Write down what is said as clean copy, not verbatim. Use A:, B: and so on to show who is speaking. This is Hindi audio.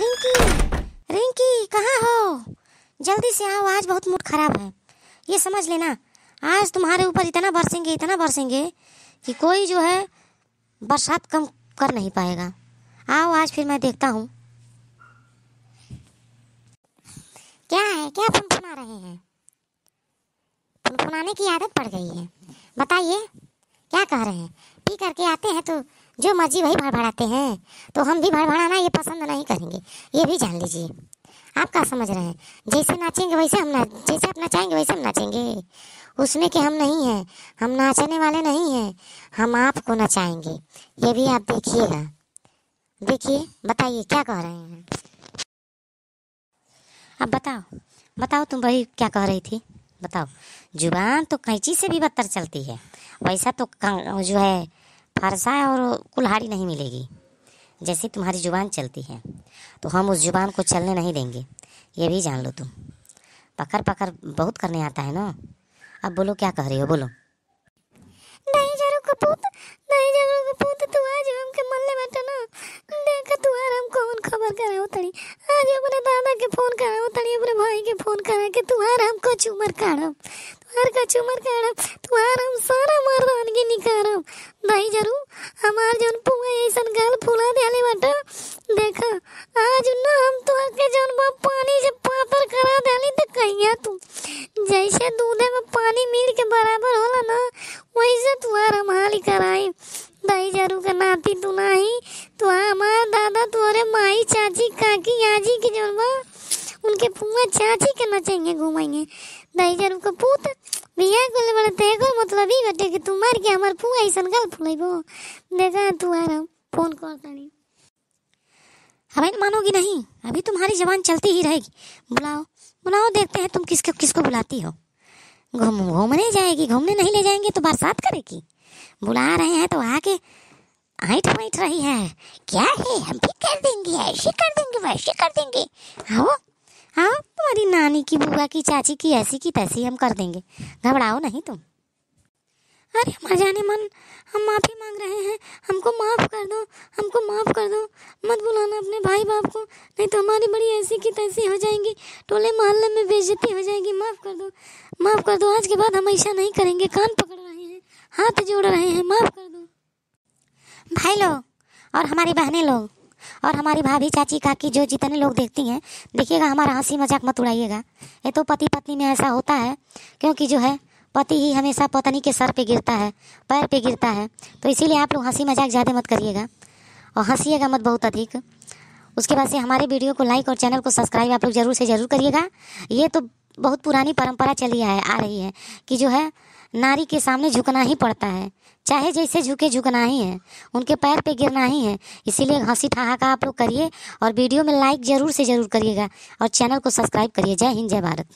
A: रिंकी, रिंकी कहाँ हो? जल्दी से आओ, आज बहुत मूड खराब है। ये समझ लेना, आज तुम्हारे ऊपर इतना बरसेंगे कि कोई जो है बरसात कम कर नहीं पाएगा। आओ आज फिर मैं देखता हूँ। क्या है, क्या फुनफुना रहे हैं? फुनफुनाने की आदत पड़ गई है। बताइए क्या कह रहे हैं? पी करके आते हैं तो जो मर्जी वही भड़बड़ाते हैं, तो हम भी भड़बड़ाना ये पसंद नहीं करेंगे, ये भी जान लीजिए। आप क्या समझ रहे हैं? जैसे नाचेंगे वैसे हम जैसे आप नचाएंगे वैसे हम नाचेंगे। उसमें कि हम नहीं हैं, हम नाचने वाले नहीं हैं, हम आपको नचाएंगे। ये भी आप देखिएगा। देखिए, बताइए क्या कह रहे हैं? अब बताओ तुम भाई क्या कह रही थी? बताओ। जुबान तो कैंची से भी बदतर चलती है, वैसा तो जो है फरसा और कुल्हाड़ी नहीं मिलेगी। जैसी तुम्हारी जुबान चलती है तो हम उस जुबान को चलने नहीं देंगे, ये भी जान लो तुम। पकड़ पकड़ बहुत करने आता है ना। अब बोलो क्या कह रही हो, बोलो।
B: नहीं जरूर कपूत, तू आज हमके मल्ले बैठा ना। देख तू आराम कौन खबर कराओ तड़ी। आज अपने दादा के फोन कराओ तड़ी, अपने भाई के फोन करा के तू आराम को चुमर काढ़म, तू आराम सारा मारवानगी निकारम। नहीं जरूर हमार जौन पुआ ऐसन गाल फुला देले बाटा। देखा आज ना हम तो के जौन बा पानी से पापर करा देली त कहिया तू। जैसे दूधे में पानी मिल के बराबर होला ना, वैसे तू आराम हाली कराई। दाई जरू का नाती तू नहीं, तू हमार दादा तोरे माई चाची काकी आजी के जौन बा उनके पुआ चाची के नचेंगे घुमाएंगे। दाई जरू का पूत बिया कोले बड़े तेको मतलब ही बटे कि तू मार के हमार पुआ ऐसन गल फुलाइबो। देखा तू आराम फोन कर तनी।
A: हमें मानोगी नहीं, अभी तुम्हारी जबान चलती ही रहेगी। बुलाओ देखते हैं तुम किसको बुलाती हो। घूमने जाएगी, घूमने नहीं ले जाएंगे तो बरसात करेगी। बुला रहे हैं तो आके ऐठ रही है। क्या है, हम भी कर देंगे, ऐसे कर देंगे वैसे कर देंगे। आओ तुम्हारी नानी की बुआ की चाची की ऐसी की तैसी हम कर देंगे, घबराओ नहीं तुम। अरे मर जाने मन, हम माफ़ी मांग रहे हैं, हमको माफ़ कर दो। मत बुलाना अपने भाई बाप को, नहीं तो हमारी बड़ी ऐसी की तैसी हो जाएंगी, टोले मोहल्ले में बेइज्जती हो जाएगी। माफ़ कर दो, आज के बाद हम ऐसा नहीं करेंगे। कान पकड़ रहे हैं, हाथ जोड़ रहे हैं, माफ़ कर दो। भाई लोग और हमारी बहनें लोग और हमारी भाभी चाची काकी जो जितने लोग देखती हैं, देखिएगा हमारा हंसी मजाक मत उड़ाइएगा। ये तो पति पत्नी में ऐसा होता है, क्योंकि जो है पति ही हमेशा पत्नी के सर पे गिरता है, पैर पे गिरता है। तो इसीलिए आप लोग हंसी मजाक ज़्यादा मत करिएगा और हंसीएगा मत बहुत अधिक। उसके बाद से हमारे वीडियो को लाइक और चैनल को सब्सक्राइब आप लोग ज़रूर से ज़रूर करिएगा। ये तो बहुत पुरानी परंपरा चली आ रही है कि जो है नारी के सामने झुकना ही पड़ता है, चाहे जैसे झुकना ही है, उनके पैर पे गिरना ही है। इसीलिए हंसी ठहाका आप लोग करिए और वीडियो में लाइक ज़रूर से ज़रूर करिएगा और चैनल को सब्सक्राइब करिए। जय हिंद, जय भारत।